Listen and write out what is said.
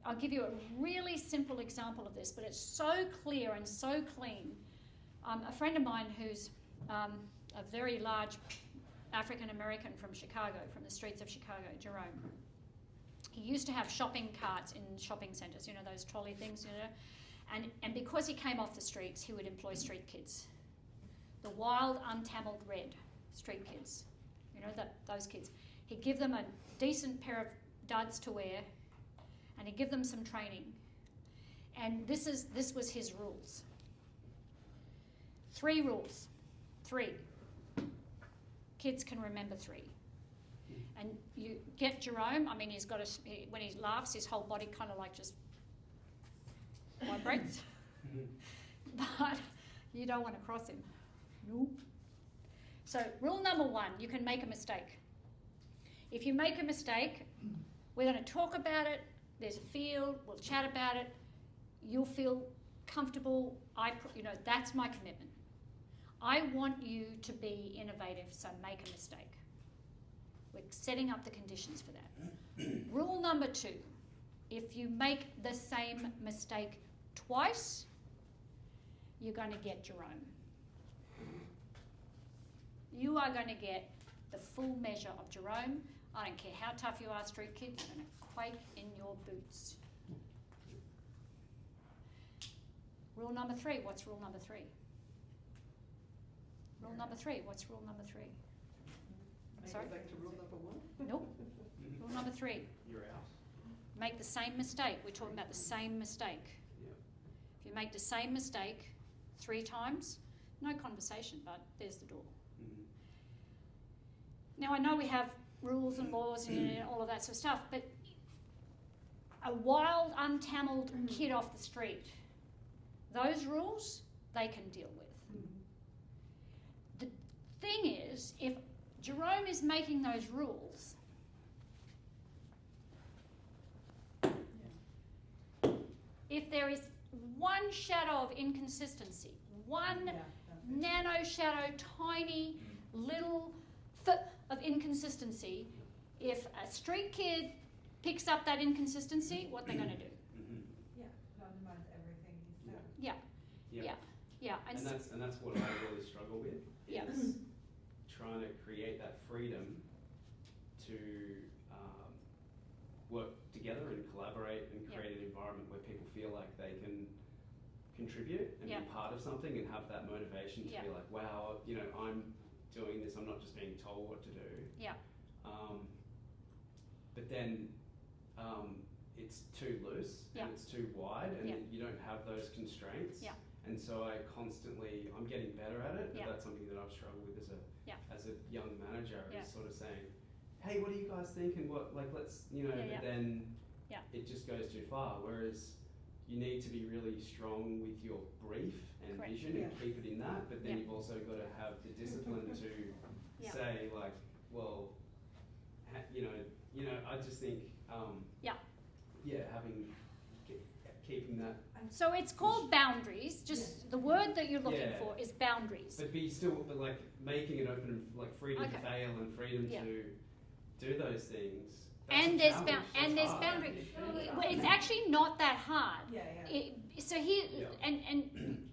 I'll give you a really simple example of this, but it's so clear and so clean. A friend of mine who's a very large African American from Chicago, from the streets of Chicago, Jerome. He used to have shopping carts in shopping centres, you know, those trolley things, you know. And because he came off the streets, he would employ street kids. The wild, untammeled red street kids, you know, those kids. He'd give them a decent pair of duds to wear, and he'd give them some training. And this was his rules. 3 rules. 3. Kids can remember 3. And you get Jerome, I mean, he's got when he laughs, his whole body kind of like just vibrates. But you don't want to cross him. Nope. So rule number 1, you can make a mistake. If you make a mistake, we're going to talk about it. There's a field, we'll chat about it. You'll feel comfortable. That's my commitment. I want you to be innovative, so make a mistake. We're setting up the conditions for that. Rule number 2, if you make the same mistake twice, you're going to get Jerome. You are going to get the full measure of Jerome. I don't care how tough you are, street kid, you're going to quake in your boots. Rule number 3, what's rule number 3? Rule number 3, what's rule number 3? Sorry? Back to rule number 1? Nope. Rule number 3. You're out. Make the same mistake. We're talking about the same mistake. Yep. If you make the same mistake 3 times, no conversation, but there's the door. Mm-hmm. Now, I know we have rules and laws and all of that sort of stuff, but a wild, untammeled kid off the street, those rules, they can deal with. The thing is, if Jerome is making those rules, if there is one shadow of inconsistency, one nano shadow, tiny little foot of inconsistency, if a street kid picks up that inconsistency, what they're going to do? Yeah, it undermines everything he's done. Yeah, Yep. yeah. And that's what I really struggle with. Yeah. Is trying to create that freedom to work together and collaborate and create an environment where people feel like they can contribute and be part of something and have that motivation to be like, wow, I'm doing this, I'm not just being told what to do. Yeah. But then it's too loose and it's too wide and you don't have those constraints. Yeah. And so I'm getting better at it, but that's something that I've struggled with as a young manager, is sort of saying, hey, what do you guys think? And let's, but then it just goes too far. Whereas you need to be really strong with your brief and vision and keep it in that, but then you've also got to have the discipline to say like, well, I just think, keeping that. So it's called boundaries. Just the word that you're looking for is boundaries. But like making it open, like freedom to fail and freedom to do those things. And there's boundaries. Well, it's actually not that hard. Yeah. So here, and